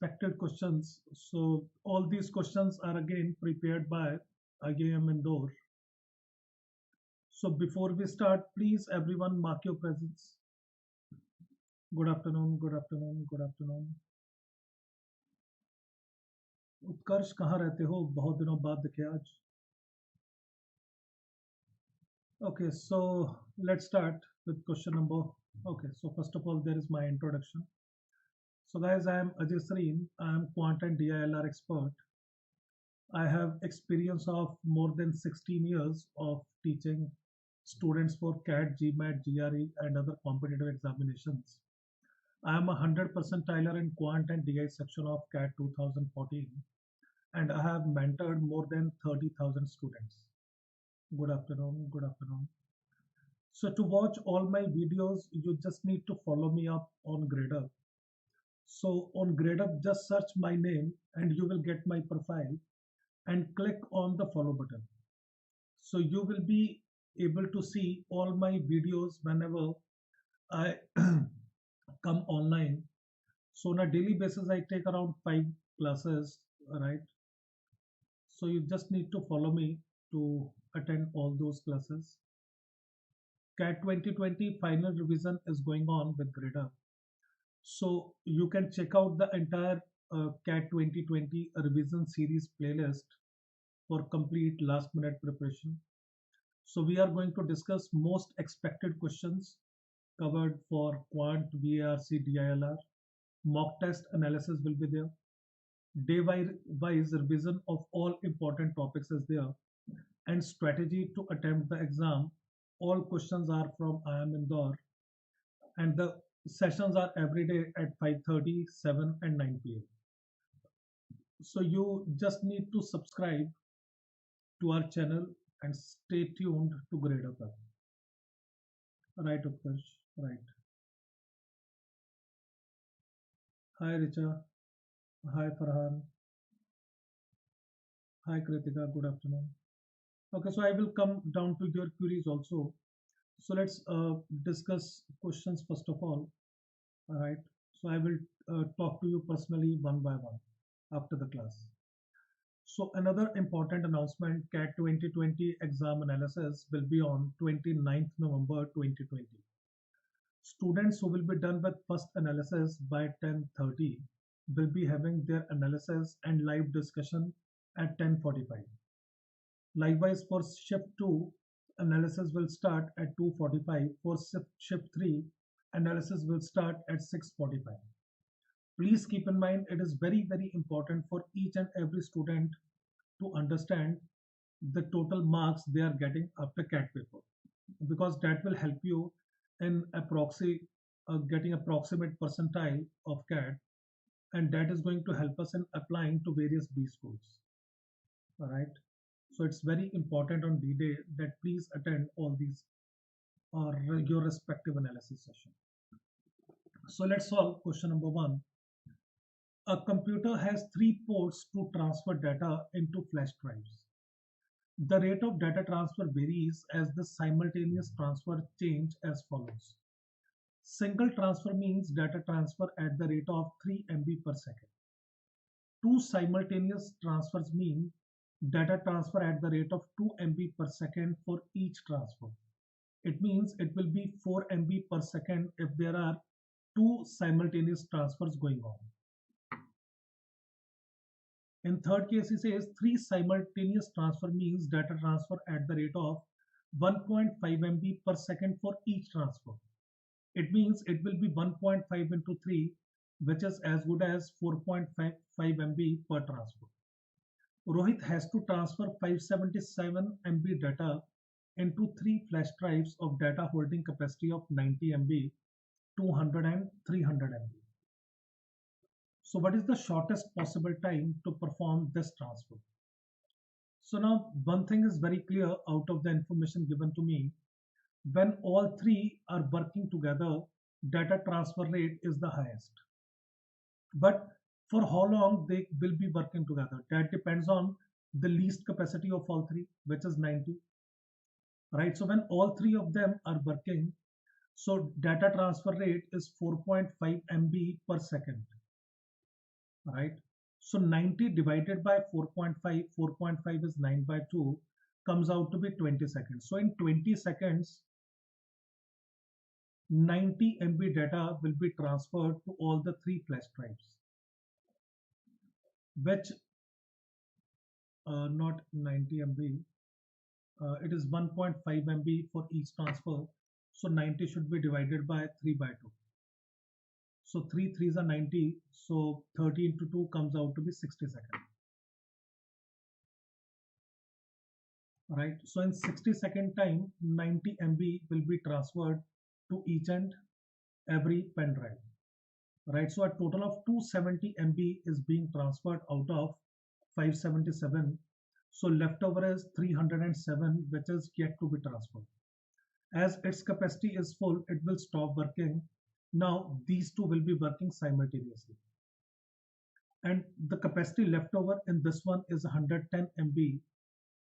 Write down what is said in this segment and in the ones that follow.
Expected questions. So all these questions are again prepared by IIM Indore. So before we start, please everyone mark your presence. Good afternoon, good afternoon, good afternoon. उत्कर्ष कहाँ रहते हो? बहुत दिनों बाद दिखे आज. Okay, so let's start with question number. Okay, so first of all, there is my introduction. So guys, I am Ajay Sareen. I am Quant and DILR expert. I have experience of more than 16 years of teaching students for CAT, GMAT, GRE, and other competitive examinations. I am a 100 percentiler in Quant and DI section of CAT 2014, and I have mentored more than 30,000 students. Good afternoon, good afternoon. So to watch all my videos, you just need to follow me up on Gradeup. So on Gradeup, just search my name and you will get my profile and click on the follow button. So you will be able to see all my videos whenever I come online. So on a daily basis, I take around 5 classes, right? So you just need to follow me to attend all those classes. CAT 2020 final revision is going on with Gradeup. So you can check out the entire CAT 2020 revision series playlist for complete last minute preparation. So we are going to discuss most expected questions covered for Quant, VARC, DILR. Mock test analysis will be there. Day-wise revision of all important topics is there. And strategy to attempt the exam. All questions are from IIM Indore. And the sessions are every day at 5:30, 7 and 9 p.m. So you just need to subscribe to our channel and stay tuned to Gradeup. Right, Utkarsh. Right. Hi, Richa. Hi, Farhan. Hi, Kritika. Good afternoon. Okay, so I will come down to your queries also. So let's discuss questions first of all. All right. So I will talk to you personally one by one after the class. So another important announcement, CAT 2020 exam analysis will be on 29th November 2020. Students who will be done with first analysis by 10:30 will be having their analysis and live discussion at 10:45. Likewise, for shift 2, analysis will start at 2:45. For shift 3, analysis will start at 6:45. Please keep in mind it is very important for each and every student to understand the total marks they are getting after CAT paper, because that will help you in getting approximate percentile of CAT, and that is going to help us in applying to various B schools. All right. So it's very important on D-Day that please attend all these or your respective analysis session. So let's solve question number 1. A computer has 3 ports to transfer data into flash drives. The rate of data transfer varies as the simultaneous transfer change as follows. Single transfer means data transfer at the rate of 3 MB per second. 2 simultaneous transfers mean data transfer at the rate of 2 MB per second for each transfer. It means it will be 4 MB per second if there are 2 simultaneous transfers going on. In third case, he says 3 simultaneous transfer means data transfer at the rate of 1.5 MB per second for each transfer. It means it will be 1.5 into 3, which is as good as 4.5 MB per transfer. Rohit has to transfer 577 MB data into 3 flash drives of data holding capacity of 90 MB, 200 and 300 MB. So what is the shortest possible time to perform this transfer? So now one thing is very clear out of the information given to me. When all 3 are working together, data transfer rate is the highest. But for how long they will be working together, that depends on the least capacity of all 3, which is 90. Right? So when all 3 of them are working, so data transfer rate is 4.5 MB per second. right? So 90 divided by 4.5, 4.5 is 9 by 2, comes out to be 20 seconds. So in 20 seconds, 90 MB data will be transferred to all the three flash drives, which not 90 MB, it is 1.5 MB for each transfer. So 90 should be divided by 3 by 2. So 3 threes are 90. So 30 into 2 comes out to be 60 seconds. Right. So in 60-second time, 90 MB will be transferred to each and every pen drive. Right. So a total of 270 MB is being transferred out of 577. So leftover is 307, which is yet to be transferred. As its capacity is full, it will stop working. Now these two will be working simultaneously. And the capacity left over in this one is 110 MB,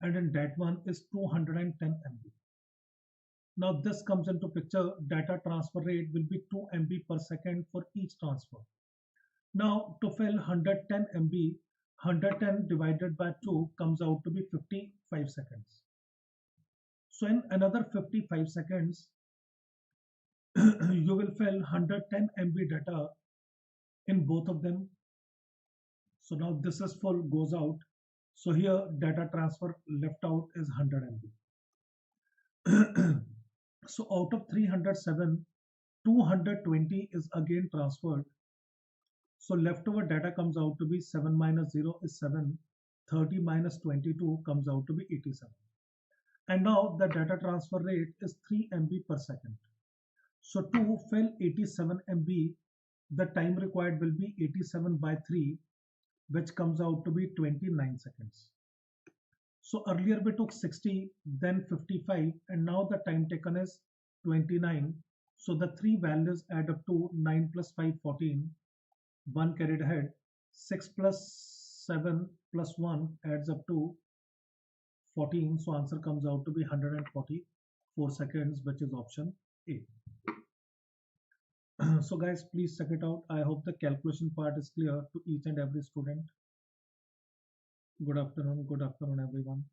and in that one is 210 MB. Now this comes into picture. Data transfer rate will be 2 MB per second for each transfer. Now to fill 110 MB, 110 divided by 2 comes out to be 55 seconds. So in another 55 seconds, you will fill 110 MB data in both of them. So now this is full, goes out. So here data transfer left out is 100 MB. So out of 307, 220 is again transferred. So leftover data comes out to be 7 minus 0 is 7. 30 minus 22 comes out to be 87. And now the data transfer rate is 3 MB per second. So to fill 87 MB, the time required will be 87 by 3, which comes out to be 29 seconds. So earlier we took 60, then 55, and now the time taken is 29. So the three values add up to 9 plus 5, 14. 1 carried ahead. 6 plus 7 plus 1 adds up to 14. So answer comes out to be 144 seconds, which is option A. So guys, please check it out. I hope the calculation part is clear to each and every student. Good afternoon everyone.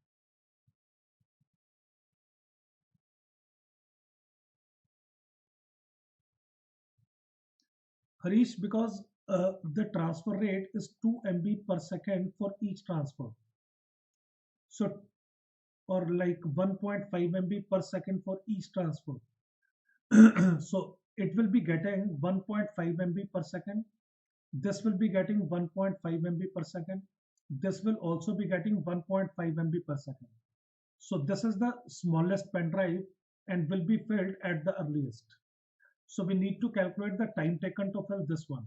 Harish, because the transfer rate is 2 MB per second for each transfer. So, or like 1.5 MB per second for each transfer. So it will be getting 1.5 MB per second. This will be getting 1.5 MB per second. This will also be getting 1.5 MB per second. So this is the smallest pen drive and will be filled at the earliest. So we need to calculate the time taken to fill this one,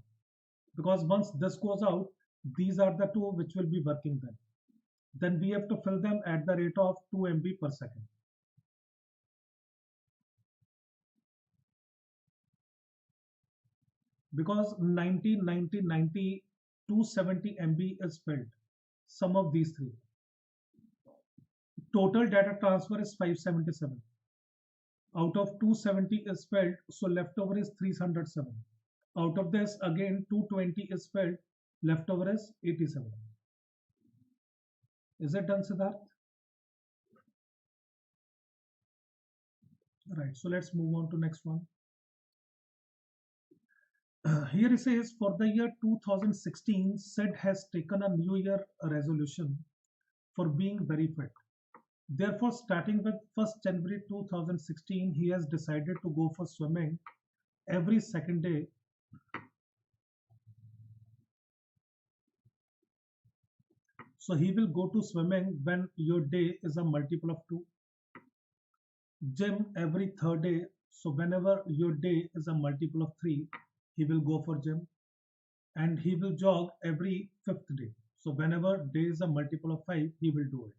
because once this goes out, these are the two which will be working then. Then we have to fill them at the rate of 2 MB per second. Because 90, 90, 90, 270 MB is filled. Sum of these three. Total data transfer is 577. Out of 270 is filled, so leftover is 307. Out of this, again 220 is filled, leftover is 87. Is it done, Siddharth? Right, so let's move on to next one. Here it says, for the year 2016, SED has taken a New Year resolution for being very fit. Therefore, starting with 1st January 2016, he has decided to go for swimming every second day. So he will go to swimming when your day is a multiple of 2. Gym every third day. So whenever your day is a multiple of 3, he will go for gym. And he will jog every 5th day. So whenever day is a multiple of 5, he will do it.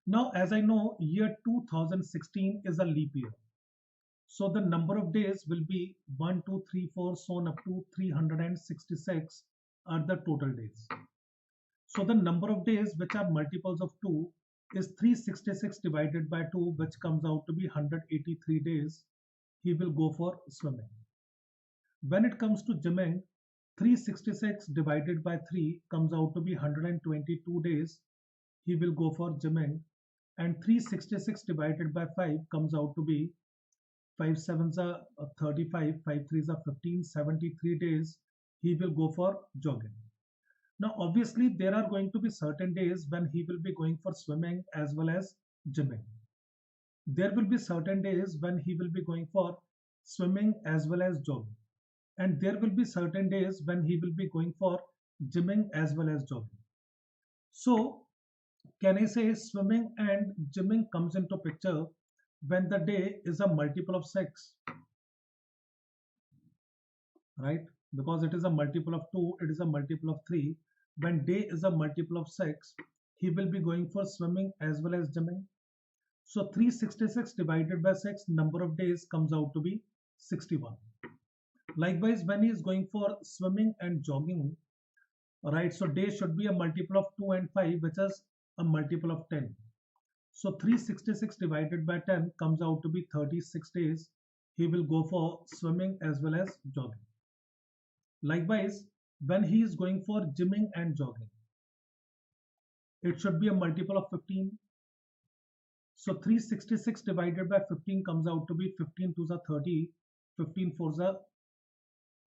Now, as I know, year 2016 is a leap year. So the number of days will be 1, 2, 3, 4, so on up to 366 are the total days. So the number of days which are multiples of 2 is 366 divided by 2, which comes out to be 183 days. He will go for swimming. When it comes to gymming, 366 divided by 3 comes out to be 122 days he will go for gymming, and 366 divided by 5 comes out to be 5 sevens are 35, 5 threes are 15, 73 days he will go for jogging. Now, obviously, there are going to be certain days when he will be going for swimming as well as gymming. There will be certain days when he will be going for swimming as well as jogging. And there will be certain days when he will be going for gymming as well as jogging. So, can I say swimming and gymming comes into picture when the day is a multiple of 6, right? Because it is a multiple of 2, it is a multiple of 3. When day is a multiple of 6, he will be going for swimming as well as gymming. So 366 divided by 6, number of days comes out to be 61. Likewise, when he is going for swimming and jogging, right, so day should be a multiple of 2 and 5, which is a multiple of 10. So 366 divided by 10 comes out to be 36 days. He will go for swimming as well as jogging. Likewise, when he is going for gymming and jogging, it should be a multiple of 15. So 366 divided by 15 comes out to be 15 twos are 30, 15 fours are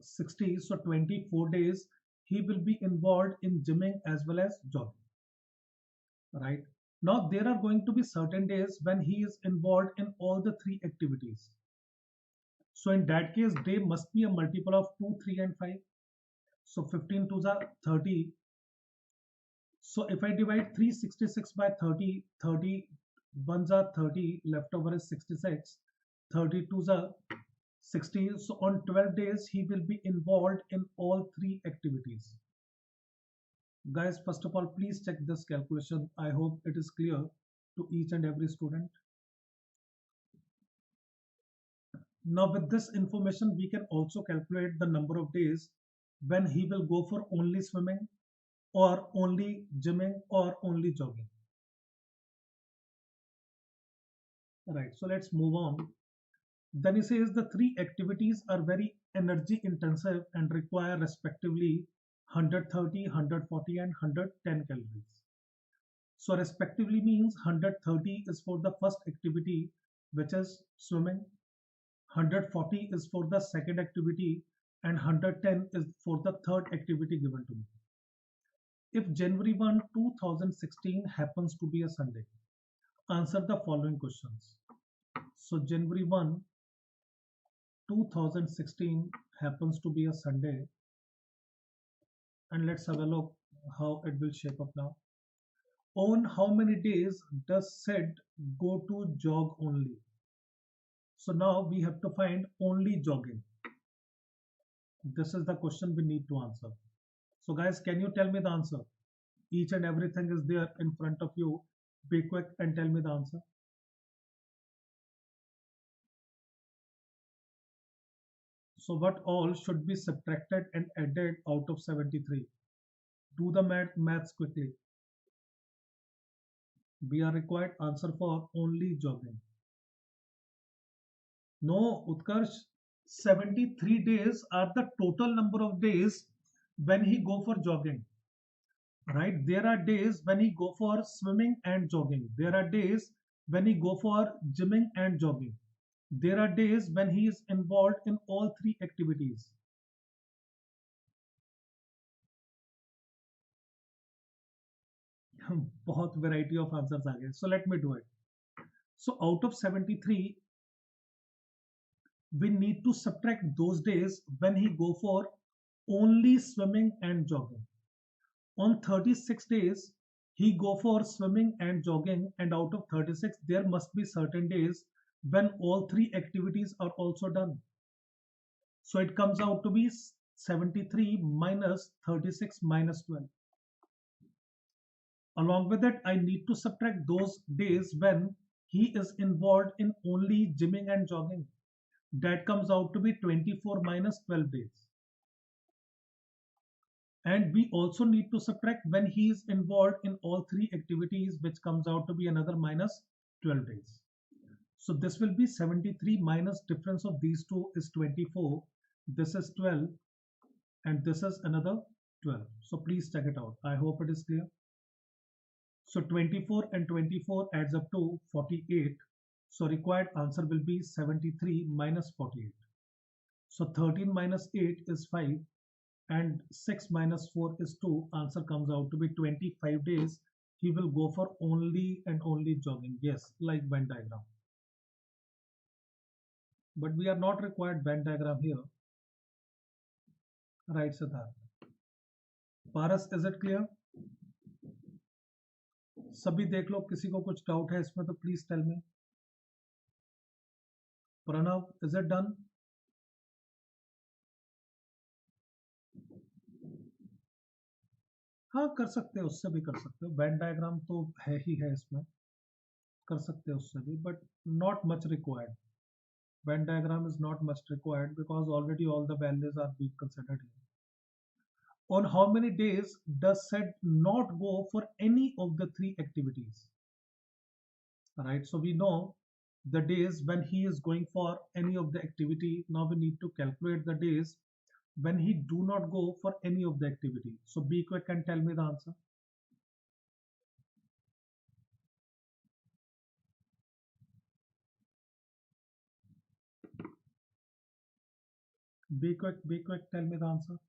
60. So 24 days he will be involved in gymming as well as jogging. Right? Now there are going to be certain days when he is involved in all the three activities. So in that case, day must be a multiple of 2, 3 and 5. So 15 twos are 30. So if I divide 366 by 30, 30 ones are 30, left over is 66, 32s are 60. So on 12 days, he will be involved in all three activities. Guys, first of all, please check this calculation. I hope it is clear to each and every student. Now with this information, we can also calculate the number of days when he will go for only swimming or only gymming or only jogging. Right, so let's move on. Then he says the three activities are very energy intensive and require respectively 130, 140 and 110 calories. So respectively means 130 is for the first activity, which is swimming. 140 is for the second activity and 110 is for the third activity given to me. If January 1, 2016 happens to be a Sunday, answer the following questions. So January 1, 2016 happens to be a Sunday, and let's have a look how it will shape up now. On how many days does Sid go to jog only? So now we have to find only jogging. This is the question we need to answer. So guys, can you tell me the answer? Each and everything is there in front of you. Be quick and tell me the answer. So what all should be subtracted and added out of 73? Do the maths quickly. We are required answer for only jogging. No, Utkarsh, 73 days are the total number of days when he go for jogging. Right? There are days when he go for swimming and jogging. There are days when he go for gymming and jogging. There are days when he is involved in all three activities. बहुत variety of answers आ गए. So let me do it. So out of 73, we need to subtract those days when he go for only swimming and jogging. On 36 days, he go for swimming and jogging, and out of 36, there must be certain days when all three activities are also done. So it comes out to be 73 minus 36 minus 12. Along with that, I need to subtract those days when he is involved in only gymming and jogging. That comes out to be 24 minus 12 days. And we also need to subtract when he is involved in all three activities, which comes out to be another minus 12 days. So this will be 73 minus difference of these two is 24. This is 12. and this is another 12. So please check it out. I hope it is clear. So 24 and 24 adds up to 48. So required answer will be 73 minus 48. So 13 minus 8 is 5 and 6 minus 4 is 2. Answer comes out to be 25 days. He will go for only and only jogging. Yes, like Venn diagram. But we are not required Venn diagram here. Right, Siddharth. Paras, is it clear? सभी देख लो, किसी को कुछ doubt है इसमें तो please tell me. Pranav, is it done? हाँ, कर सकते हो, उससे भी कर सकते हो. वेन डायग्राम तो है ही है इसमें, कर सकते हो उससे भी, but not much required. When diagram is not much required because already all the values are being considered here. On how many days does Sid not go for any of the three activities? Right, so we know the days when he is going for any of the activity. Now we need to calculate the days when he do not go for any of the activity. So be quick and tell me the answer. Be quick, tell me the answer.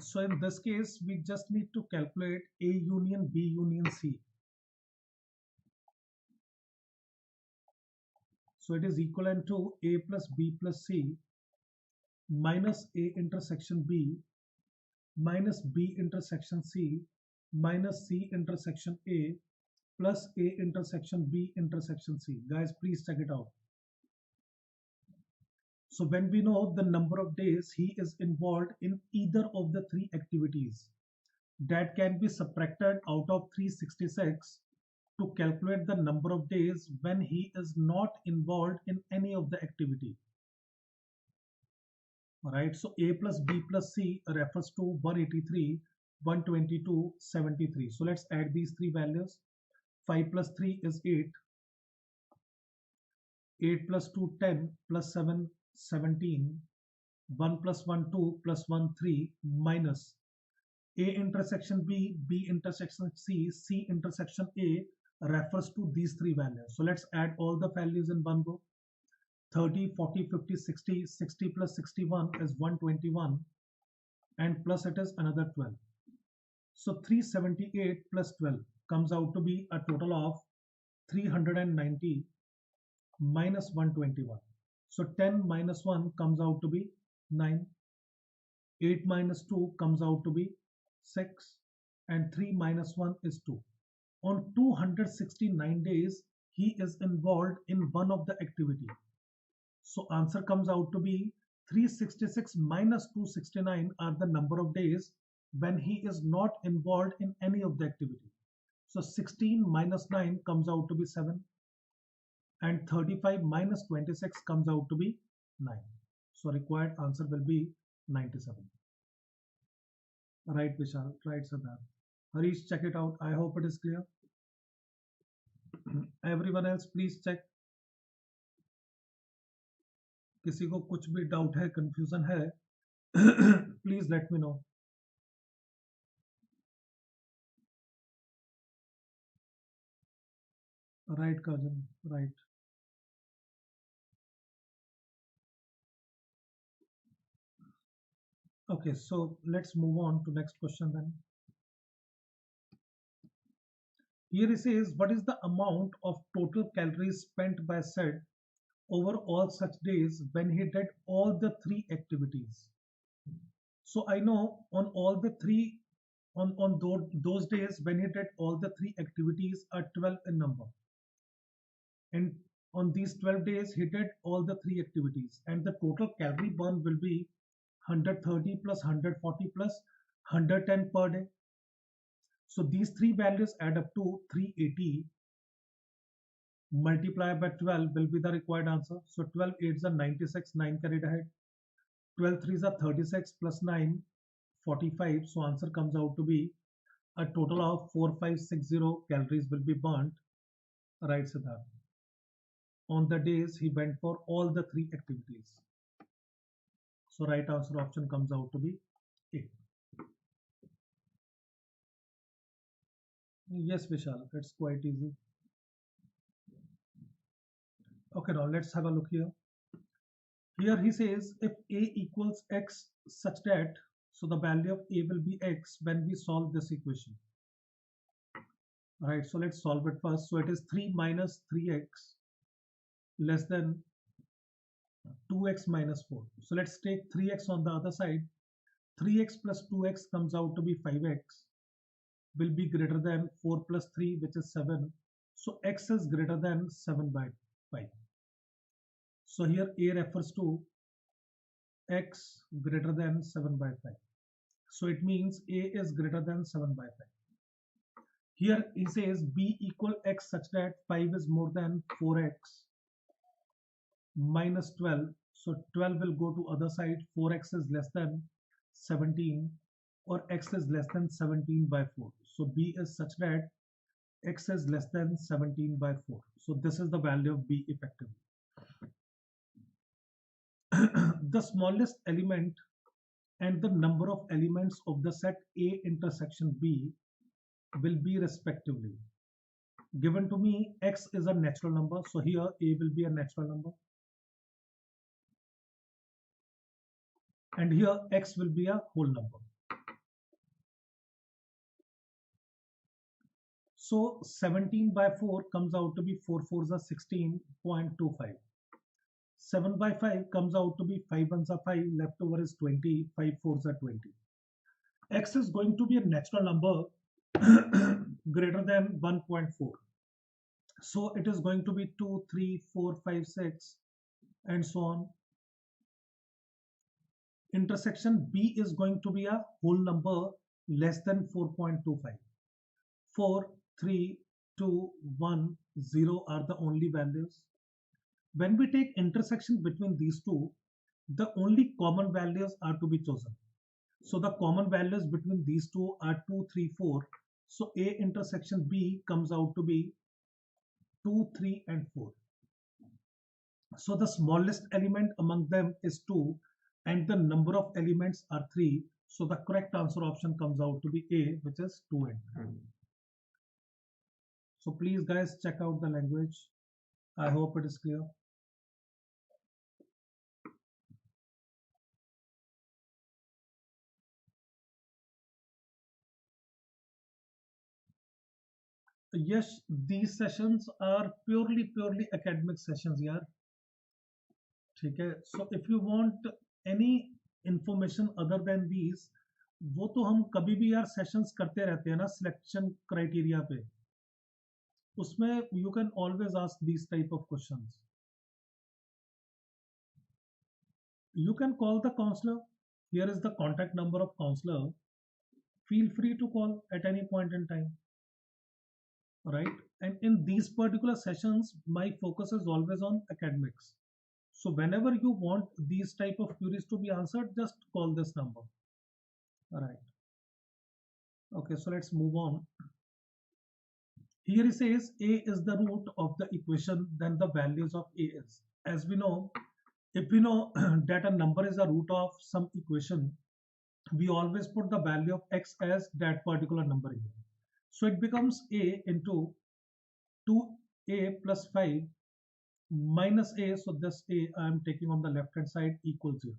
So in this case, we just need to calculate A union B union C. So it is equivalent to A plus B plus C minus A intersection B minus B intersection C minus C intersection A plus A intersection B intersection C. Guys, please check it out. So when we know the number of days he is involved in either of the three activities, that can be subtracted out of 366 to calculate the number of days when he is not involved in any of the activity. Alright, so A plus B plus C refers to 183, 122, 73. So let's add these three values. 5 plus 3 is 8. 8 plus 2, 10, plus 7, 17. 1 plus 1, 2, plus 1, 3, minus A intersection B, B intersection C, C intersection A refers to these three values. So let's add all the values in one go. 30, 40, 50, 60, 60 plus 61 is 121 and plus it is another 12. So 378 plus 12 comes out to be a total of 390 minus 121. So 10 minus 1 comes out to be 9. 8 minus 2 comes out to be 6 and 3 minus 1 is 2. On 269 days, he is involved in one of the activity. So answer comes out to be 366 minus 269 are the number of days when he is not involved in any of the activity. So 16 minus 9 comes out to be 7 and 35 minus 26 comes out to be 9. So required answer will be 97. Right, Vishal, right, Siddharth. Harish, check it out. I hope it is clear. Everyone else, please check. किसी को कुछ भी doubt है, confusion है, please let me know. Right, cousin, right. Okay, so let's move on to next question then. Here he says, what is the amount of total calories spent by said over all such days when he did all the three activities? So I know on all the three, on those days when he did all the three activities are 12 in number. And on these 12 days, he did all the three activities. And the total calorie burn will be 130 plus 140 plus 110 per day. So these three values add up to 380 multiplied by 12 will be the required answer. So 12 8s are 96, 9 carried ahead. 12 3s are 36 plus 9, 45. So answer comes out to be a total of 4560 calories will be burnt. Right, Siddharth. On the days he went for all the three activities. So right answer option comes out to be A. Yes, Vishal, it's quite easy. Okay, now let's have a look here. Here he says if A equals X such that, so the value of A will be X when we solve this equation. Right, so let's solve it first. So it is 3 minus 3x less than 2x minus 4. So let's take 3x on the other side. 3x plus 2x comes out to be 5x will be greater than 4 plus 3, which is 7. So x is greater than 7 by 5. So here A refers to x greater than 7 by 5. So it means A is greater than 7 by 5. Here he says B equal x such that 5 is more than 4x minus 12. So 12 will go to other side. 4x is less than 17 or x is less than 17 by 4. So B is such that x is less than 17 by 4. So this is the value of B effectively. The smallest element and the number of elements of the set A intersection B will be respectively. Given to me, x is a natural number. So here A will be a natural number. And here x will be a whole number. So 17 by 4 comes out to be 4 4s are 16.25. 7 by 5 comes out to be 5 1s are 5, left over is 20, 5 4s are 20. X is going to be a natural number greater than 1.4. So it is going to be 2, 3, 4, 5, 6 and so on. Intersection B is going to be a whole number less than 4.25. 4, 3, 2, 1, 0 are the only values. When we take intersection between these two, the only common values are to be chosen. So the common values between these two are 2, 3, 4. So A intersection B comes out to be 2, 3 and 4. So the smallest element among them is 2 and the number of elements are 3. So the correct answer option comes out to be A, which is 2 and 3. So please guys check out the language. I hope it is clear. Yes, these sessions are purely academic sessions यार. ठीक है. So if you want any information other than these, वो तो हम कभी भी यार sessions करते रहते हैं ना सिलेक्शन क्राइटेरिया पे. उसमें you can always ask these type of questions. You can call the counselor. Here is the contact number of counselor. Feel free to call at any point in time. Right? And in these particular sessions, my focus is always on academics. So whenever you want these type of queries to be answered, just call this number. All right. Okay, so let's move on. Here it says A is the root of the equation, then the values of A is. As we know, if we know that a number is a root of some equation, we always put the value of x as that particular number here. So it becomes A into 2a plus 5 minus a. So this a I am taking on the left hand side equals 0.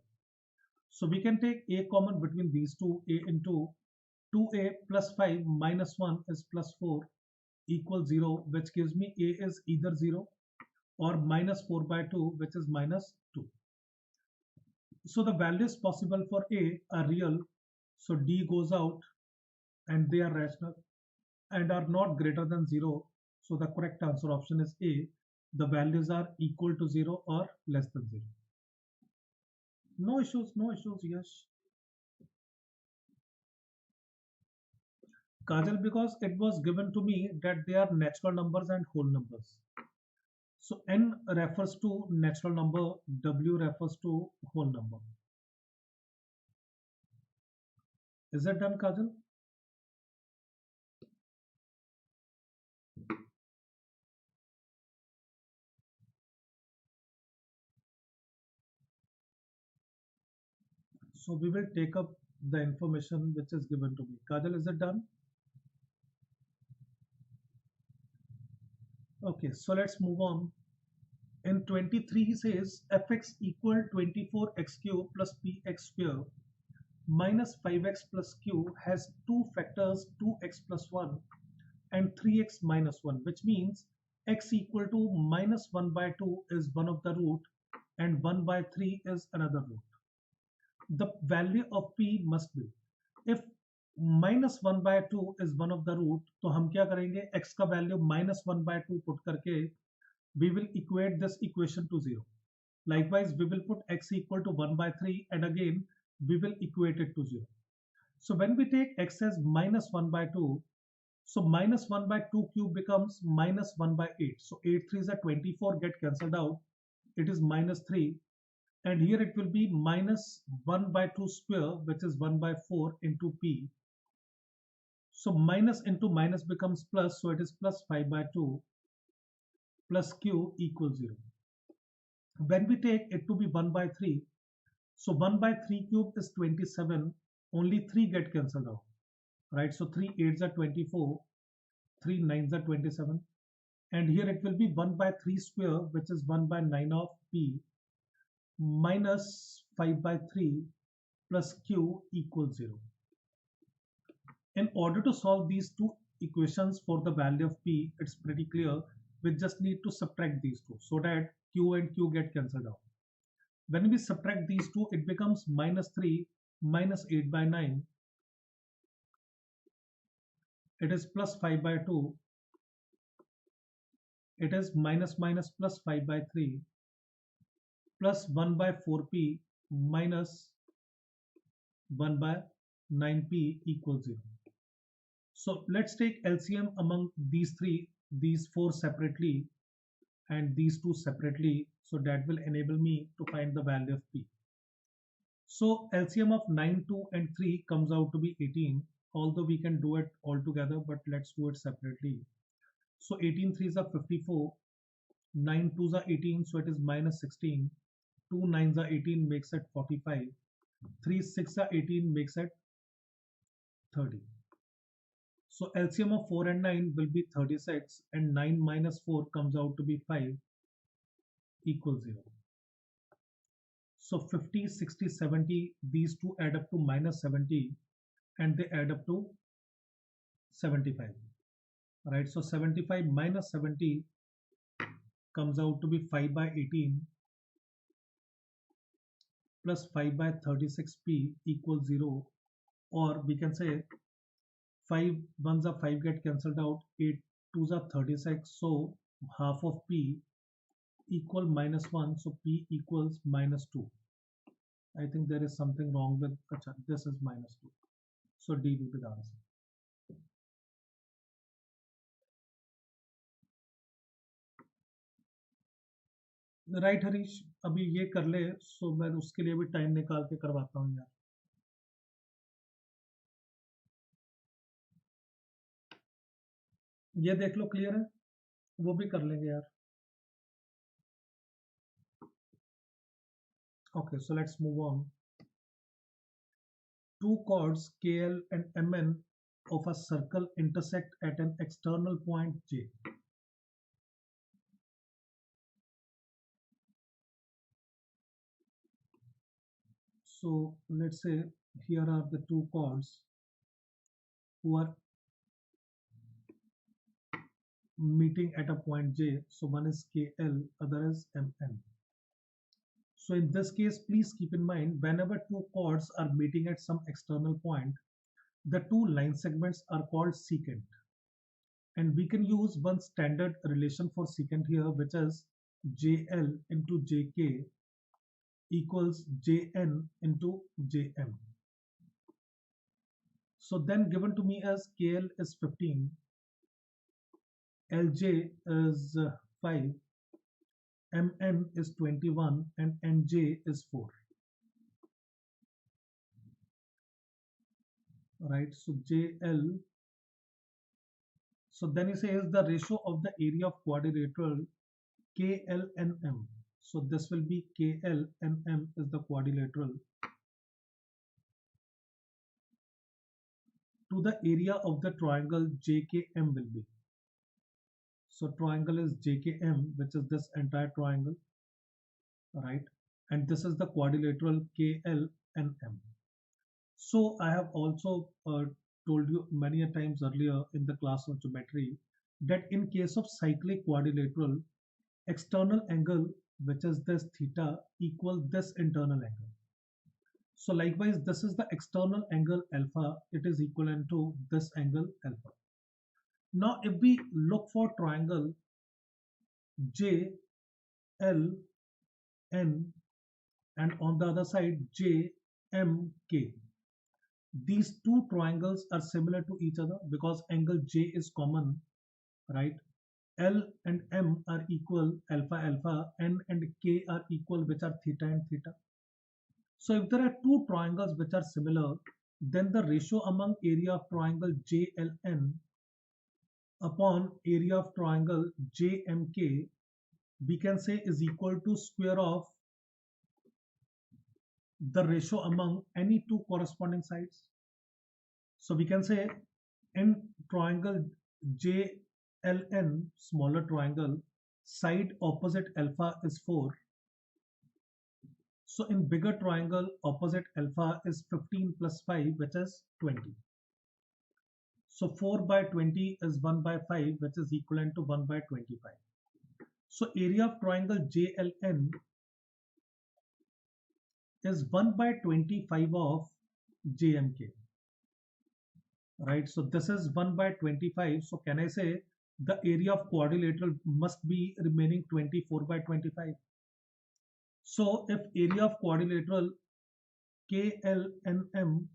So we can take a common between these two. A into 2a plus 5 minus 1 is plus 4. equals 0, which gives me a is either 0 or minus 4 by 2, which is minus 2. So the values possible for a are real, so d goes out, and they are rational and are not greater than 0. So the correct answer option is A. The values are equal to 0 or less than 0. No issues, no issues, yes. Kajal, because it was given to me that they are natural numbers and whole numbers. So N refers to natural number, W refers to whole number. Is it done, Kajal? So we will take up the information which is given to me. Kajal, is it done? Okay, so let's move on. In 23 he says fx equal 24x cube plus px square minus 5x plus q has two factors 2x plus 1 and 3x minus 1, which means x equal to minus 1 by 2 is one of the root and 1 by 3 is another root. The value of p must be, if minus 1 by 2 is one of the root, तो हम क्या करेंगे, x का value minus 1 by 2 put करके we will equate this equation to 0. Likewise, we will put x equal to 1 by 3 and again we will equate it to 0. So when we take x as minus 1 by 2, so minus 1 by 2 cube becomes minus 1 by 8. So 8 3 is a 24, get cancelled out. It is minus 3. And here it will be minus 1 by 2 square, which is 1 by 4 into p. So minus into minus becomes plus. So it is plus 5 by 2 plus q equals 0. When we take it to be 1 by 3, so 1 by 3 cube is 27, only 3 get cancelled out, right? So 3 8s are 24, 3 9s are 27, and here it will be 1 by 3 square, which is 1 by 9 of p minus 5 by 3 plus q equals 0. In order to solve these two equations for the value of p, it's pretty clear. We just need to subtract these two so that q and q get cancelled out. When we subtract these two, it becomes minus 3 minus 8 by 9. It is plus 5 by 2. It is minus minus plus 5 by 3 plus 1 by 4p minus 1 by 9p equals 0. So let's take LCM among these four separately and these two separately. So that will enable me to find the value of p. So LCM of 9, 2 and 3 comes out to be 18, although we can do it all together, but let's do it separately. So 18 3s are 54, 9 2s are 18, so it is minus 16, 2 9s are 18 makes it 45, 3 6 are 18 makes it 30. So LCM of 4 and 9 will be 36 and 9 minus 4 comes out to be 5 equals 0. So 50, 60, 70, these two add up to minus 70 and they add up to 75. Right, so 75 minus 70 comes out to be 5 by 18 plus 5 by 36p equals 0, or we can say 5 1s are 5 get cancelled out, 8 2s are 36, so half of p equal minus 1, so p equals minus 2. I think there is something wrong with this is minus 2, so D will be the answer. Right Harish, अभी ये कर ले, सो मैं उसके लिए भी time निकाल के करवाता हूँ यार. ये देख लो क्लियर है, वो भी कर लेंगे यार. Okay, so let's move on. Two chords KL and MN of a circle intersect at an external point J. So let's say here are the two chords who are meeting at a point J. So one is KL, other is MN. So in this case, please keep in mind whenever two chords are meeting at some external point, the two line segments are called secant. And we can use one standard relation for secant here, which is JL into JK equals JN into JM. So then given to me as KL is 15, LJ is 5, MN is 21, and NJ is 4. Right, so JL. So then he says the ratio of the area of quadrilateral KLNM. So this will be KLNM is the quadrilateral to the area of the triangle JKM will be. So triangle is JKM, which is this entire triangle, right? And this is the quadrilateral KLNM. So I have also told you many a times earlier in the class of geometry that in case of cyclic quadrilateral, external angle, which is this theta, equal this internal angle. So likewise, this is the external angle alpha. It is equivalent to this angle alpha. Now, if we look for triangle J, L, N, and on the other side J, M, K, these two triangles are similar to each other because angle J is common, right? L and M are equal, alpha alpha, N and K are equal, which are theta and theta. So if there are two triangles which are similar, then the ratio among area of triangle JLN upon area of triangle JMK, we can say is equal to square of the ratio among any two corresponding sides. So we can say in triangle JLN, smaller triangle, side opposite alpha is 4. So in bigger triangle, opposite alpha is 15 plus 5, which is 20. So 4 by 20 is 1 by 5, which is equivalent to 1 by 25. So area of triangle JLN is 1 by 25 of JMK. Right, so this is 1 by 25. So can I say the area of quadrilateral must be remaining 24 by 25? So if area of quadrilateral KLNM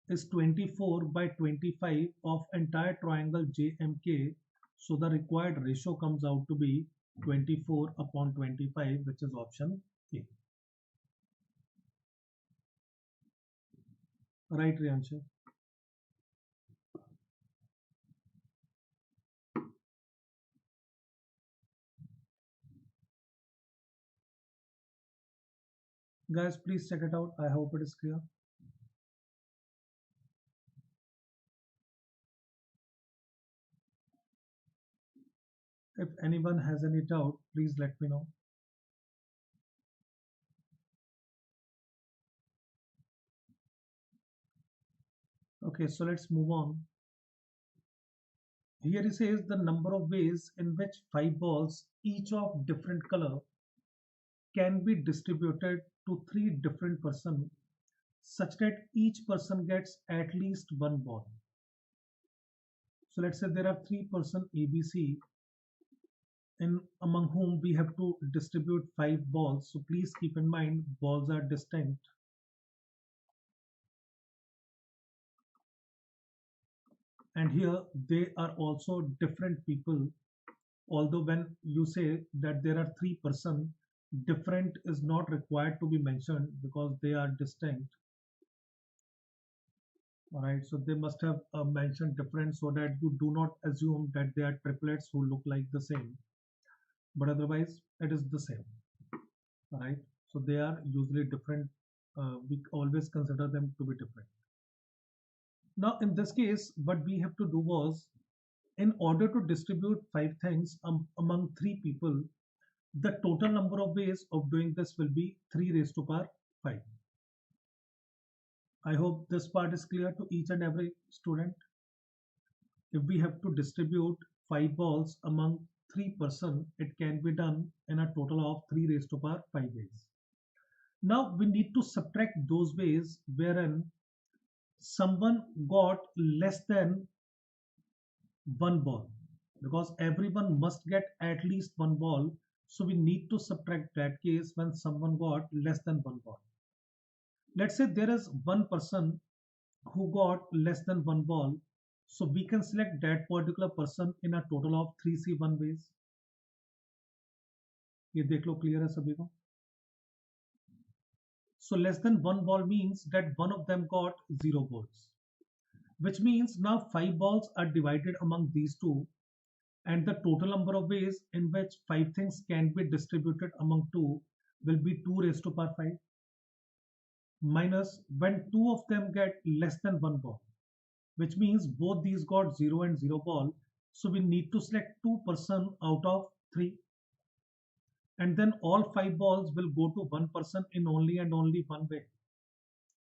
is 24 by 25 of entire triangle JMK, so the required ratio comes out to be 24 upon 25, which is option A. Right, Riyanshu? Guys, please check it out. I hope it is clear. If anyone has any doubt, please let me know. Okay, so let's move on. Here it says the number of ways in which 5 balls, each of different color, can be distributed to 3 different persons such that each person gets at least 1 ball. So let's say there are 3 persons ABC in among whom we have to distribute 5 balls. So please keep in mind balls are distinct. And here they are also different people. Although when you say that there are 3 persons, different is not required to be mentioned because they are distinct. Alright, so they must have mentioned different so that you do not assume that they are triplets who look like the same. But otherwise, it is the same. Alright, so they are usually different. We always consider them to be different. Now, in this case, what we have to do was, in order to distribute 5 things among 3 people, the total number of ways of doing this will be 3 raised to power 5. I hope this part is clear to each and every student. If we have to distribute 5 balls among 3 persons, it can be done in a total of 3 raised to power 5 ways. Now we need to subtract those ways wherein someone got less than one ball, because everyone must get at least one ball. So we need to subtract that case when someone got less than one ball. Let's say there is one person who got less than one ball. So we can select that particular person in a total of 3C1 ways. ये देख लो, clear है सभी को? So less than one ball means that one of them got 0 balls, which means now 5 balls are divided among these two, and the total number of ways in which 5 things can be distributed among two will be 2 raised to power 5, minus when 2 of them get less than one ball, which means both these got 0 and 0 ball. So we need to select 2 persons out of 3, and then all 5 balls will go to 1 person in only and only one way.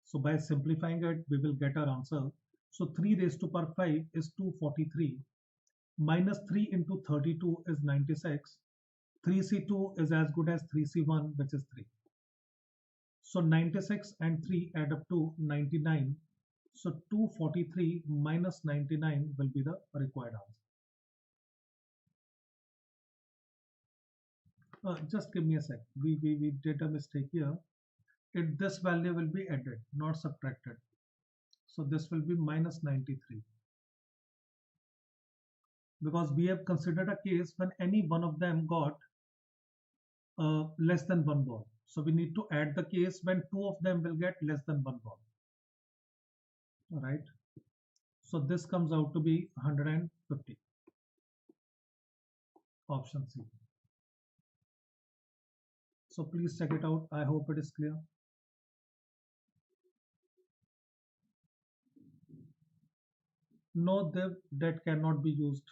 So by simplifying it, we will get our answer. So 3 raised to power 5 is 243, minus 3 into 32 is 96. 3C2 is as good as 3C1, which is 3. So 96 and 3 add up to 99. So 243 minus 99 will be the required answer. Just give me a sec. We did a mistake here. This value will be added, not subtracted. So this will be minus 93. Because we have considered a case when any one of them got less than one ball. So we need to add the case when 2 of them will get less than one ball. All right. So this comes out to be 150. Option C. So please check it out. I hope it is clear. No, that cannot be used.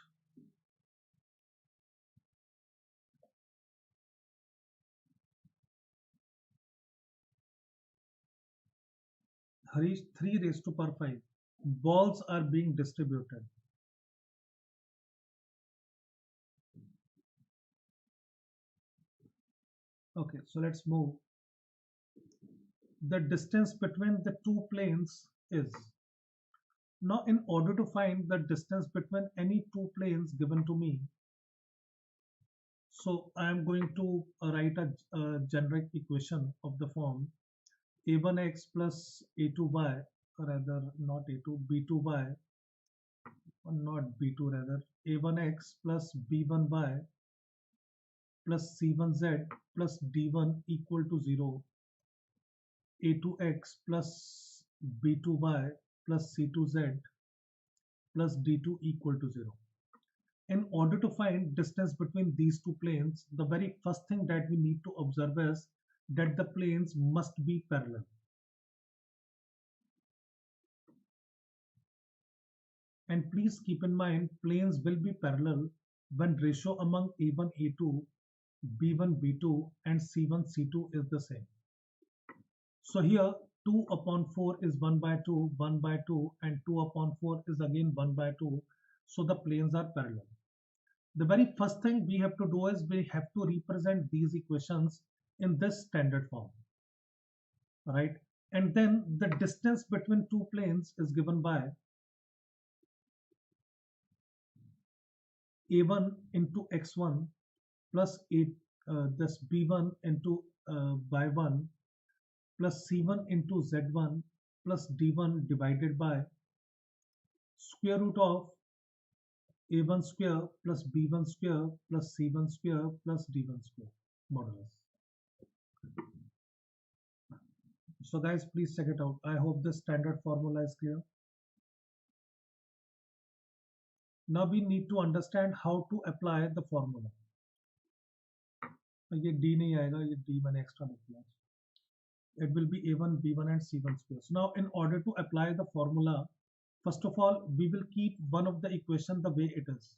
Harish, 3 raised to power 5. Balls are being distributed. Okay, so let's move. The distance between the two planes is. Now, in order to find the distance between any two planes given to me, so I am going to write a generic equation of the form a1x plus a2y, rather not a2, b2y, or not b2 rather, a1x plus b1y plus c1z plus d1 equal to 0, a2x plus b2y plus c2z plus d2 equal to 0. In order to find distance between these two planes, the very first thing that we need to observe is that the planes must be parallel. And please keep in mind, planes will be parallel when ratio among A1, A2, B1, B2 and C1, C2 is the same. So here 2 upon 4 is 1 by 2, 1 by 2 and 2 upon 4 is again 1 by 2. So the planes are parallel. The very first thing we have to do is we have to represent these equations in this standard form, right? And then the distance between two planes is given by a1 into x1 plus this b1 into y1 plus c1 into z1 plus d1 divided by square root of a1 square plus b1 square plus c1 square plus d1 square modulus. So guys, please check it out. I hope this standard formula is clear. Now we need to understand how to apply the formula. ये d नहीं आएगा, ये d मैंने extra लिख दिया. It will be a1, b1 and c1 square. So now in order to apply the formula, first of all, we will keep one of the equation the way it is.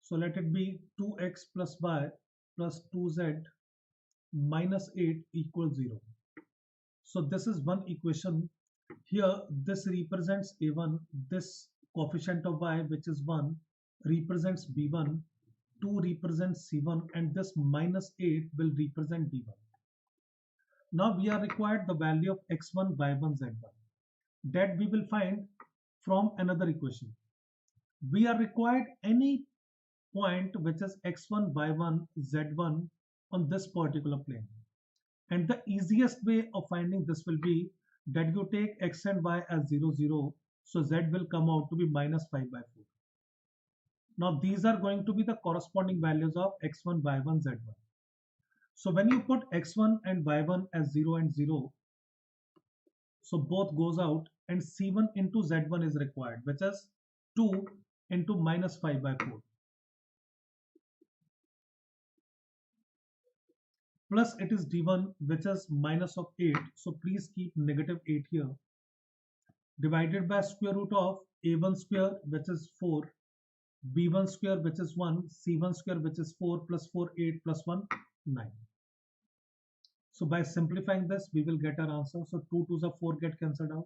So let it be 2x plus y plus 2z minus 8 equals 0. So this is one equation. Here this represents a1, this coefficient of y which is 1 represents B1, 2 represents C1, and this minus 8 will represent D1. Now we are required the value of x1, y1, z1. That we will find from another equation. We are required any point which is x1, y1, z1 on this particular plane. And the easiest way of finding this will be that you take x and y as 0, 0. So z will come out to be minus 5 by 4. Now these are going to be the corresponding values of x1, y1, z1. So when you put x1 and y1 as 0 and 0, so both goes out and c1 into z1 is required, which is 2 into minus 5 by 4. Plus it is d1, which is minus of 8. So please keep negative 8 here. Divided by square root of a1 square, which is 4, b1 square, which is 1, c1 square, which is 4, plus 4, 8, plus 1, 9. So by simplifying this, we will get our answer. So 2 to the 4 get cancelled out.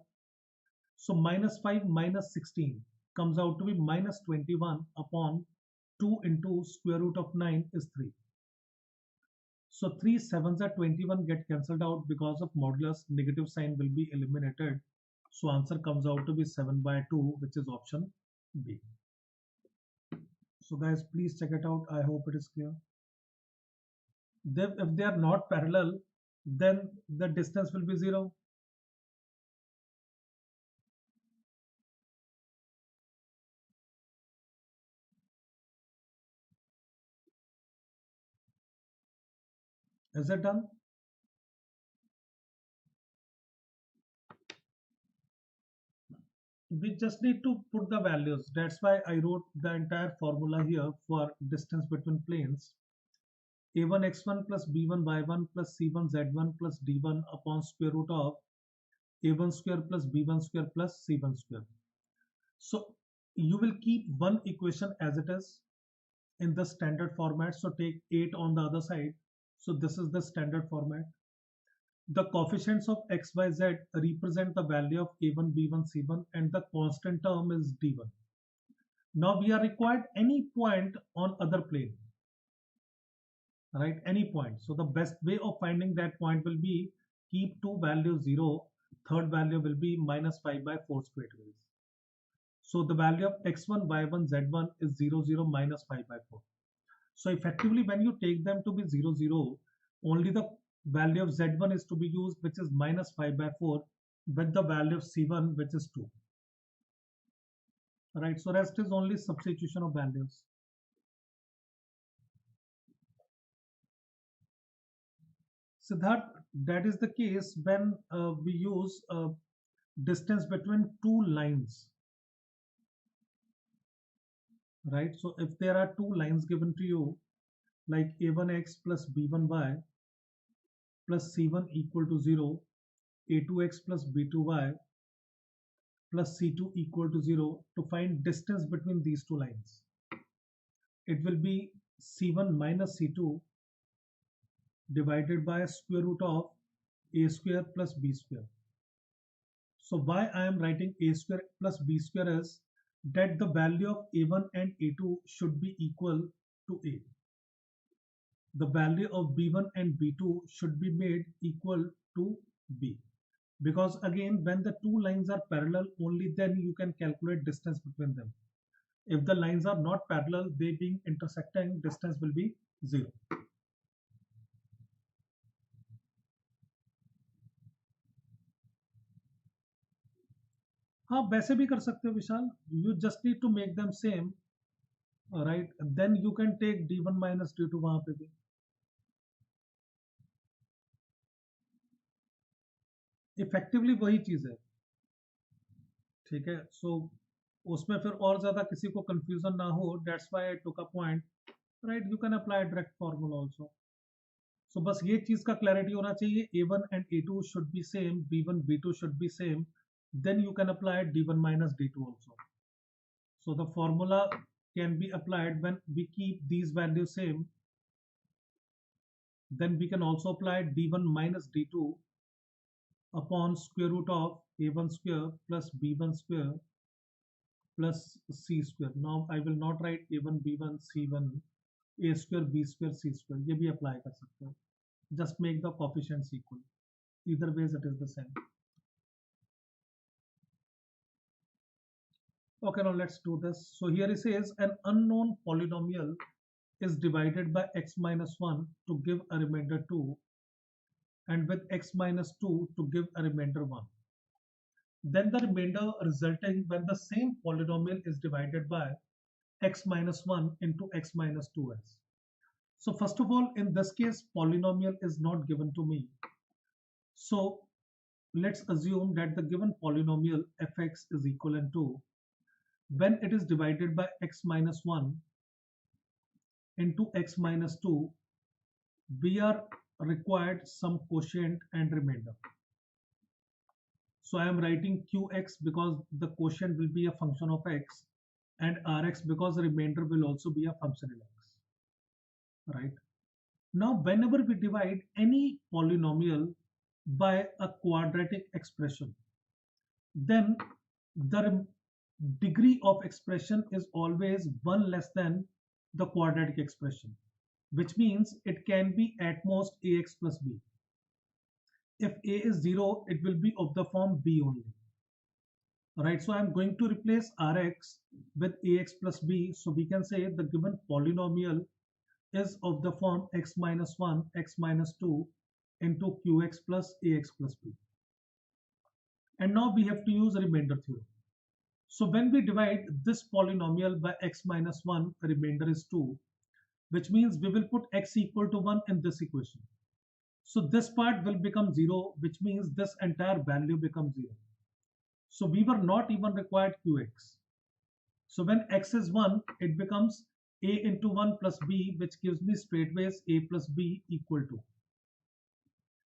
So minus 5 minus 16 comes out to be minus 21 upon 2 into square root of 9 is 3. So 3 sevens are 21 get cancelled out because of modulus, negative sign will be eliminated. So answer comes out to be 7 by 2, which is option B. So guys, please check it out. I hope it is clear. If they are not parallel, then the distance will be 0. Is it done? We just need to put the values. That's why I wrote the entire formula here for distance between planes. A1 x1 plus b1 y1 plus c1 z1 plus d1 upon square root of a1 square plus b1 square plus c1 square. So you will keep one equation as it is in the standard format. So take 8 on the other side. So this is the standard format. The coefficients of x, y, z represent the value of a1, b1, c1 and the constant term is d1. Now we are required any point on other plane, right? Any point. So the best way of finding that point will be keep two values 0, third value will be minus 5 by 4 square root. So the value of x1, y1, z1 is 0, 0 minus 5 by 4. So effectively when you take them to be 0, 0, only the value of z1 is to be used, which is minus 5 by 4, with the value of c1, which is 2. Right, so rest is only substitution of values. Siddharth, that is the case when we use distance between two lines. Right, so if there are two lines given to you, like a1x plus b1y plus c1 equal to 0, a2x plus b2y plus c2 equal to 0, to find distance between these two lines, it will be c1 minus c2 divided by square root of a square plus b square. So why I am writing a square plus b square is that the value of a1 and a2 should be equal to a. The value of b1 and b2 should be made equal to b. Because again, when the two lines are parallel, only then you can calculate distance between them. If the lines are not parallel, they being intersecting, distance will be 0. हाँ वैसे भी कर सकते हो विशाल. You just need to make them same, right? Then you can take d1 minus d2 वहां पे भी. Effectively वही चीज है. ठीक है, सो उसमें फिर और ज्यादा किसी को कंफ्यूजन ना हो, that's why I took a point, right? You can apply direct formula also. So बस ये चीज का क्लैरिटी होना चाहिए, a1 and a2 should be same, b1 b2 should be same, then you can apply d1 minus d2 also. So the formula can be applied when we keep these values same. Then we can also apply d1 minus d2 upon square root of a1 square plus b1 square plus c square. Now I will not write a1 b1 c1 a square b square c square. ये भी apply कर सकते हो. Just make the coefficients equal. Either ways it is the same. Okay, now let's do this. So here it says an unknown polynomial is divided by x minus 1 to give a remainder 2 and with x minus 2 to give a remainder 1. Then the remainder resulting when the same polynomial is divided by x minus 1 into x minus 2s. So first of all, in this case, polynomial is not given to me. So let's assume that the given polynomial fx is equivalent to, when it is divided by x minus 1 into x minus 2, we are required some quotient and remainder. So I am writing qx because the quotient will be a function of x, and rx because the remainder will also be a function of x. Right? Now, whenever we divide any polynomial by a quadratic expression, then the degree of expression is always 1 less than the quadratic expression, which means it can be at most ax plus b. If a is 0, it will be of the form b only. Right, so I'm going to replace rx with ax plus b. So we can say the given polynomial is of the form x minus 1, x minus 2 into qx plus ax plus b. And now we have to use remainder theorem. So when we divide this polynomial by x minus 1, remainder is 2, which means we will put x equal to 1 in this equation. So this part will become 0, which means this entire value becomes 0. So we were not even required qx. So when x is 1, it becomes a into 1 plus b, which gives me straightways a plus b equal to.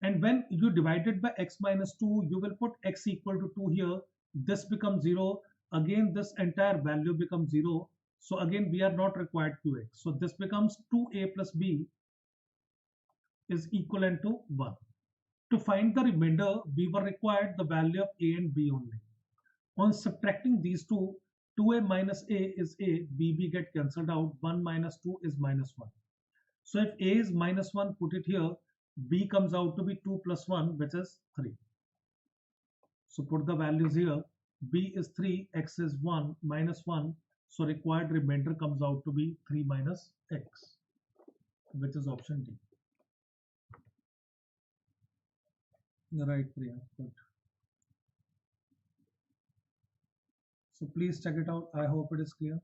And when you divide it by x minus 2, you will put x equal to 2 here. This becomes 0. Again, this entire value becomes 0. So again, we are not required qx. So this becomes 2a plus b is equivalent to 1. To find the remainder, we were required the value of a and b only. On subtracting these two, 2a minus a is a, b get cancelled out, 1 minus 2 is minus 1. So if a is minus 1, put it here, b comes out to be 2 plus 1, which is 3. So put the values here, b is 3, x is 1, minus 1, so required remainder comes out to be 3 minus x, which is option D. Right, Priya, good. So please check it out. I hope it is clear.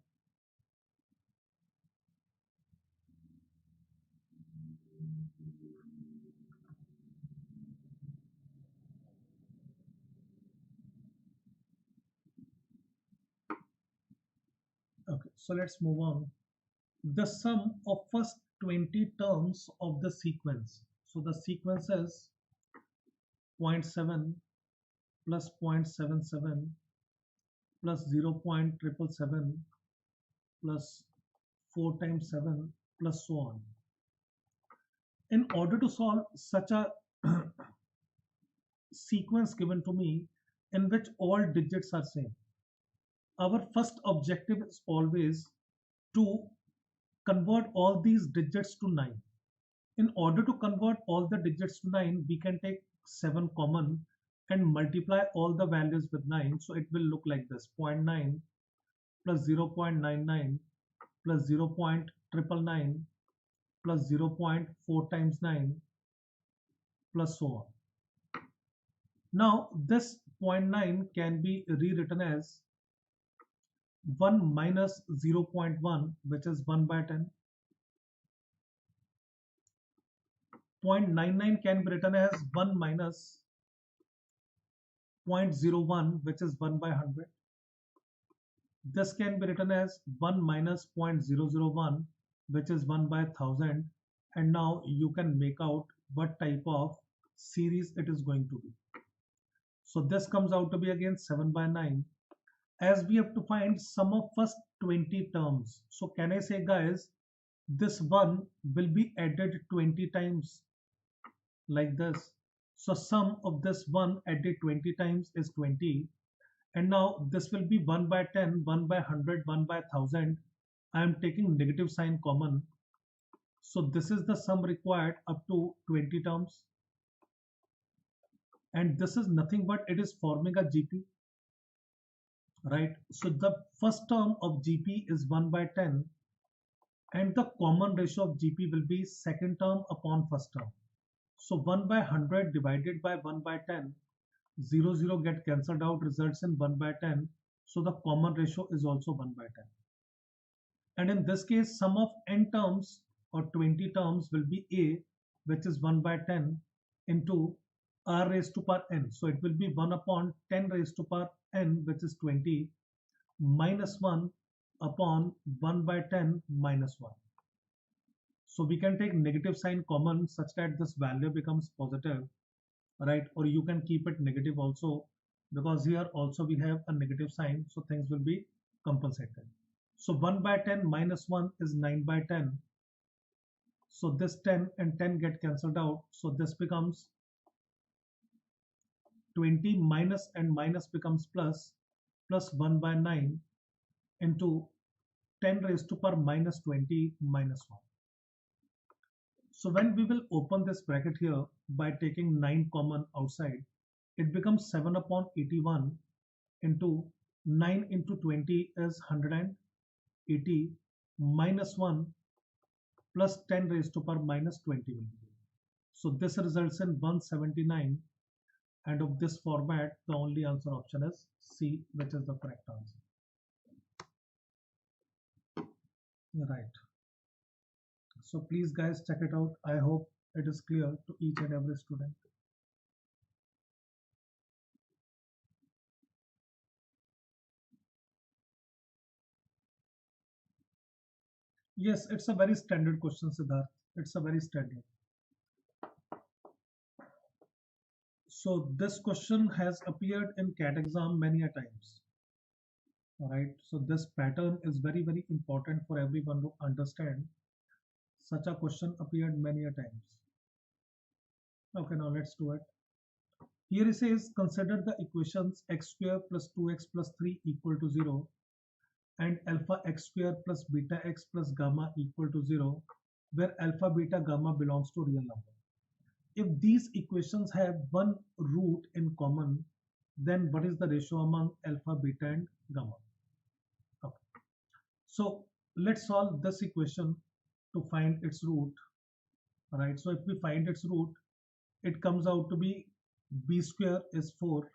Okay, so let's move on. The sum of first 20 terms of the sequence. So the sequence is 0.7 plus 0.77 plus 0.777 plus 4 times 7 plus so on. In order to solve such a sequence given to me in which all digits are same, our first objective is always to convert all these digits to 9. In order to convert all the digits to 9, we can take 7 common and multiply all the values with 9. So it will look like this: 0.9 plus 0.99 plus 0.999 plus 0.4 times 9 plus so on. Now this 0.9 can be rewritten as 1 minus 0.1, which is 1 by 10. 0.99 can be written as 1 minus 0.01, which is 1 by 100. This can be written as 1 minus 0.001, which is 1 by 1000. And now you can make out what type of series it is going to be. So this comes out to be again 7 by 9. As we have to find sum of first 20 terms. So can I say, guys, this 1 will be added 20 times like this. So sum of this 1 added 20 times is 20. And now this will be 1 by 10, 1 by 100, 1 by 1000. I am taking negative sign common. So this is the sum required up to 20 terms. And this is nothing but it is forming a GP, right? So the first term of GP is 1 by 10, and the common ratio of GP will be second term upon first term. So 1 by 100 divided by 1 by 10, 0, 0 get cancelled out, results in 1 by 10. So the common ratio is also 1 by 10. And in this case, sum of n terms or 20 terms will be A, which is 1 by 10 into r raised to power n. So it will be 1 upon 10 raised to power n, which is 20, minus 1 upon 1 by 10 minus 1. So we can take negative sign common such that this value becomes positive, right? Or you can keep it negative also, because here also we have a negative sign, so things will be compensated. So 1 by 10 minus 1 is 9 by 10. So this 10 and 10 get cancelled out. So this becomes 20 minus and minus becomes plus, plus 1 by 9 into 10 raised to power minus 20 minus 1. So when we will open this bracket here by taking 9 common outside, it becomes 7 upon 81 into 9 into 20 is 180 minus 1 plus 10 raised to power minus 20 will be. So this results in 179, and of this format the only answer option is C, which is the correct answer. Right. So please guys check it out. I hope it is clear to each and every student. Yes, it's a very standard question, Siddharth. It's a very standard. So this question has appeared in CAT exam many a times. All right. So this pattern is very, very important for everyone to understand. Such a question appeared many a times. Okay, now let's do it. Here it says consider the equations x square plus 2x plus 3 equal to 0 and alpha x square plus beta x plus gamma equal to 0, where alpha, beta, gamma belongs to real number. If these equations have one root in common, then what is the ratio among alpha, beta, and gamma? Okay. So let's solve this equation to find its root. All right. So if we find its root, it comes out to be b square is 4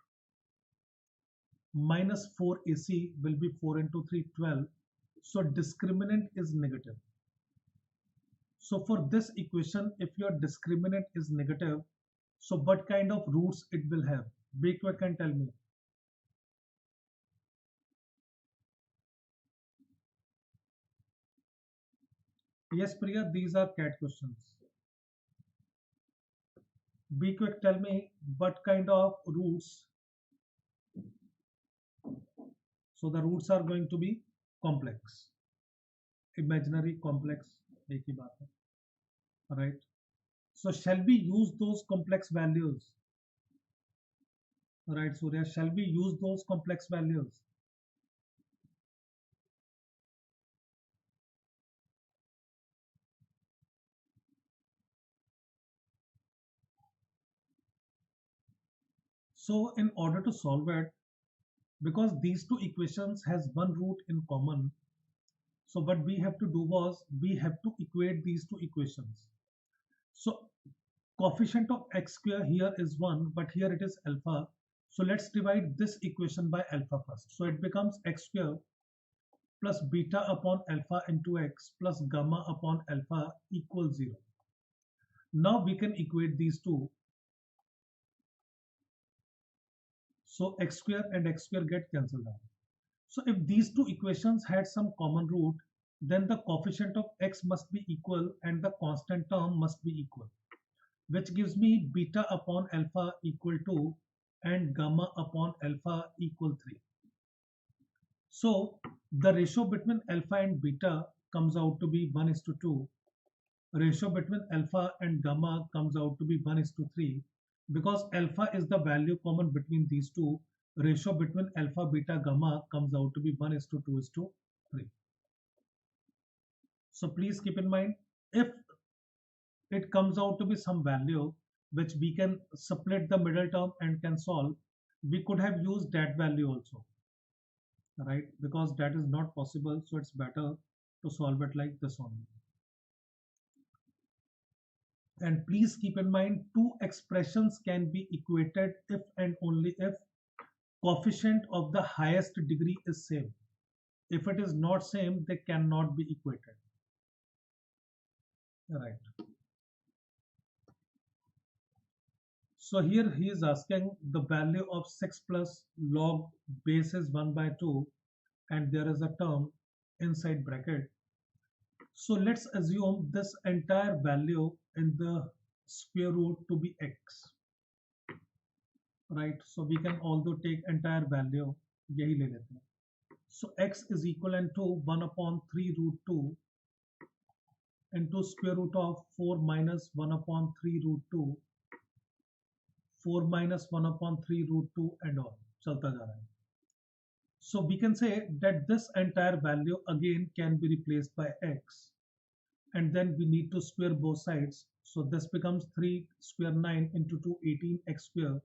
minus 4ac will be 4 into 3, 12. So discriminant is negative. So for this equation, if your discriminant is negative, so what kind of roots it will have? Be quick and tell me. Yes, Priya, these are CAT questions. Be quick, tell me what kind of roots. So the roots are going to be complex, imaginary, complex. एक ही बात है. Right. So shall we use those complex values? Right, Surya, shall we use those complex values? So in order to solve it, because these two equations has one root in common, so what we have to do was we have to equate these two equations. So coefficient of x square here is 1, but here it is alpha. So let's divide this equation by alpha first. So it becomes x square plus beta upon alpha into x plus gamma upon alpha equals 0. Now we can equate these two. So x square and x square get cancelled out. So if these two equations had some common root, then the coefficient of x must be equal and the constant term must be equal, which gives me beta upon alpha equal 2 and gamma upon alpha equal 3. So the ratio between alpha and beta comes out to be 1:2. Ratio between alpha and gamma comes out to be 1:3, because alpha is the value common between these two, ratio between alpha, beta, gamma comes out to be 1 is to 2 is to 3. So please keep in mind, if it comes out to be some value which we can split the middle term and can solve, we could have used that value also, right? Because that is not possible, so it's better to solve it like this only. And please keep in mind, two expressions can be equated if and only if coefficient of the highest degree is same. If it is not same, they cannot be equated. Right. So here he is asking the value of 6 plus log base is 1 by 2 and there is a term inside bracket. So let's assume this entire value in the square root to be x. Right. So we can also take entire value. यही ले लेते हैं. So x is equivalent to 1 upon 3 root 2 into square root of 4 minus 1 upon 3 root 2, 4 minus 1 upon 3 root 2 and all. चलता जा रहा है. So we can say that this entire value again can be replaced by x, and then we need to square both sides. So this becomes 3 square 9 into 2 18x square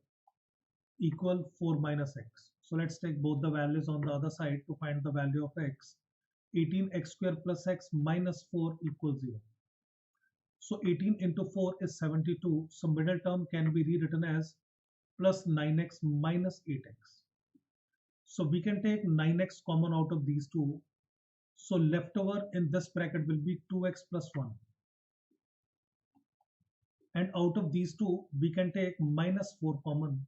equal 4 minus x. So let's take both the values on the other side to find the value of x. 18x square plus x minus 4 equals 0. So 18 into 4 is 72. So middle term can be rewritten as plus 9x minus 8x. So we can take 9x common out of these two. So leftover in this bracket will be 2x plus 1. And out of these two, we can take minus 4 common.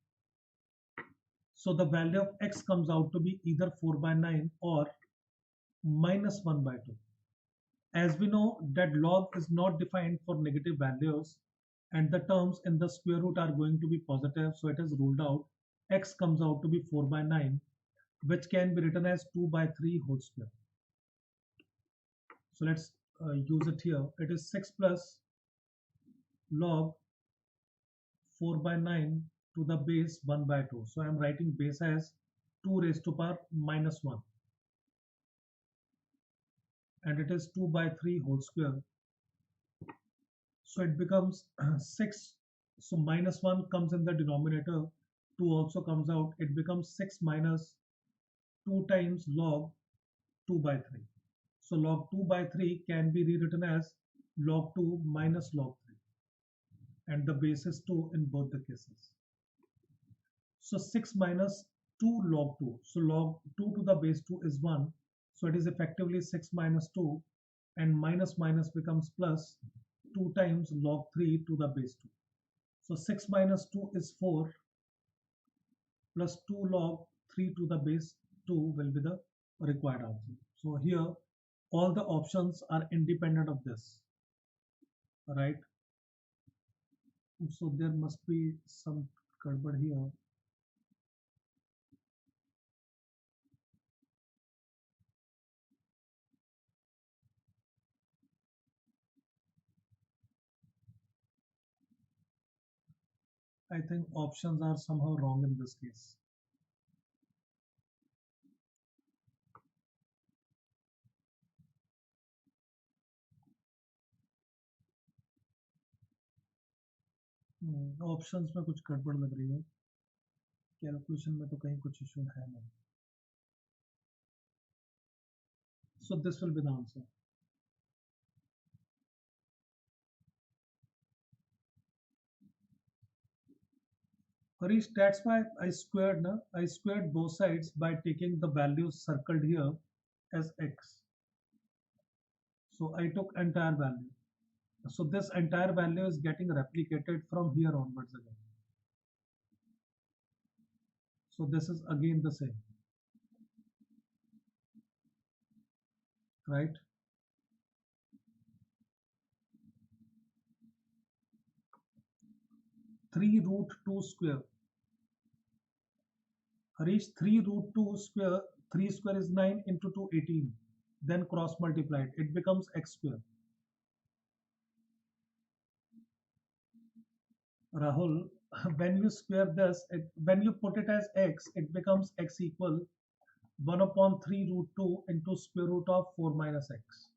So the value of x comes out to be either 4 by 9 or minus 1 by 2. As we know that log is not defined for negative values and the terms in the square root are going to be positive, so it is ruled out. X comes out to be 4 by 9, which can be written as 2 by 3 whole square. So let's use it here. It is 6 plus log 4 by 9 to the base 1 by 2. So I am writing base as 2 raised to power minus 1. And it is 2 by 3 whole square. So it becomes 6. So minus 1 comes in the denominator. 2 also comes out. It becomes 6 minus 2 times log 2 by 3. So log 2 by 3 can be rewritten as log 2 minus log 3. And the base is 2 in both the cases. So 6 minus 2 log 2. So log 2 to the base 2 is 1. So it is effectively 6 minus 2, and minus minus becomes plus 2 times log 3 to the base 2. So 6 minus 2 is 4 plus 2 log 3 to the base 2 will be the required answer. So here all the options are independent of this, right? So there must be some gadbad here. I think options are somehow wrong in this case. Options में कुछ गड़बड़ लग रही है. Calculation में तो कहीं कुछ इशू है नहीं. So this will be the answer. Harish, that's why I squared both sides by taking the values circled here as x. So I took entire value. So this entire value is getting replicated from here onwards again. So this is again the same, right? Three root 2 square. Harish, 3 root 2 square, 3 square is 9 into 2, 18. Then cross multiplied, it becomes x square. Rahul, when you square this, when you put it as x, it becomes x equal 1 upon 3 root 2 into square root of 4 minus x,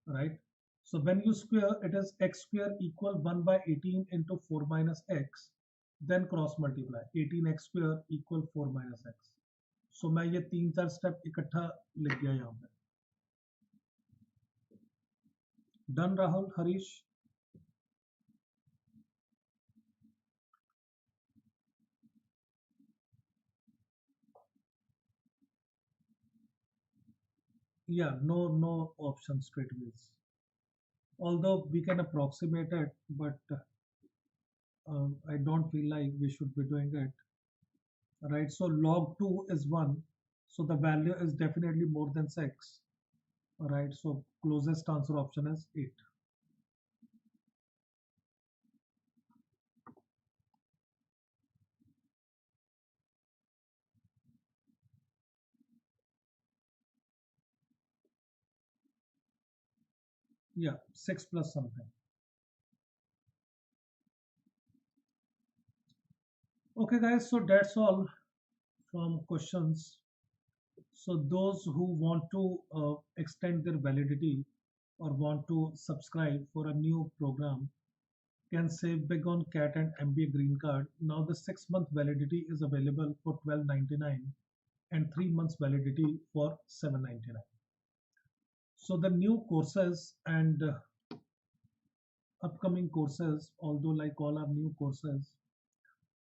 right? So when you square, it is x square equal 1 by 18 into 4 minus x, then cross multiply 18x square equal 4 minus x. So मैं ये तीन चार step इकट्ठा लिख दिया यहाँ पे. Done, Rahul, Harish? Yeah, no option straightways. Although we can approximate it, but I don't feel like we should be doing it. Right, so log 2 is 1, so the value is definitely more than 6. Right, so closest answer option is 8. Yeah, 6 plus something. Okay guys, so that's all from questions. So those who want to extend their validity or want to subscribe for a new program can save big on CAT and MBA green card. Now the 6-month validity is available for 12.99 and 3 months validity for 7.99. So the new courses and upcoming courses, although like all are new courses,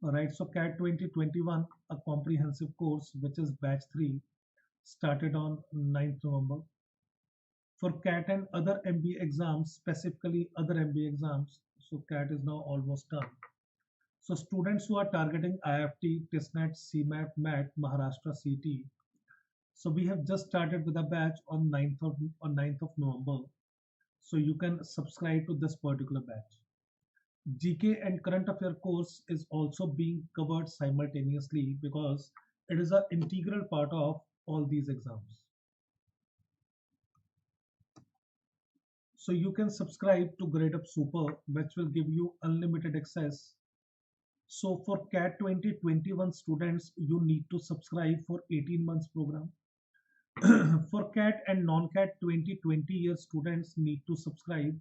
right? So CAT 2021, a comprehensive course which is batch 3, started on 9th November. For CAT and other MBA exams, specifically other MBA exams, so CAT is now almost done. So students who are targeting IFT, TISNET, CMAT, MAT, Maharashtra CT. So we have just started with a batch on 9th of November. So you can subscribe to this particular batch. GK and current affair course is also being covered simultaneously because it is an integral part of all these exams. So you can subscribe to Gradeup Super, which will give you unlimited access. So for CAT 2021 students, you need to subscribe for 18 months program. For CAT and non-CAT 2020 year students need to subscribe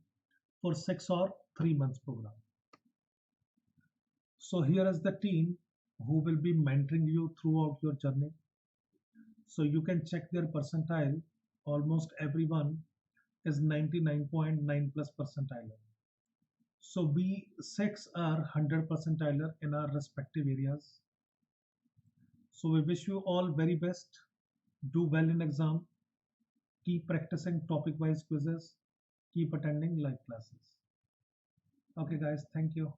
for 6 or 3 months program. So here is the team who will be mentoring you throughout your journey. So you can check their percentile. Almost everyone is 99.9 plus percentile. So we 6 are 100 percentile in our respective areas. So we wish you all very best. Do well in exam. Keep practicing topic wise quizzes. Keep attending live classes. Okay guys, thank you.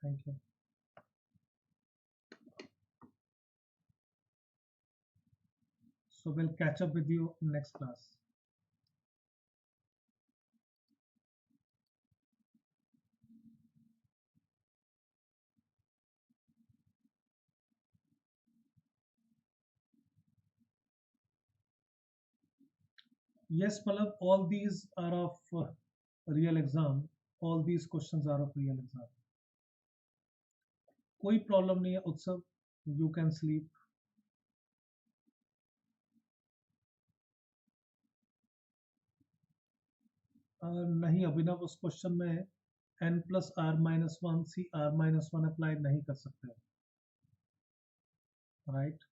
Thank you. So we'll catch up with you next class. Yes, Palav, all these are of real exam. All these questions are of real exam. कोई problem नहीं है उत्सव. You can sleep. नहीं अभिनव, उस question में n plus r minus 1 c r minus 1 apply नहीं कर सकते, राइट?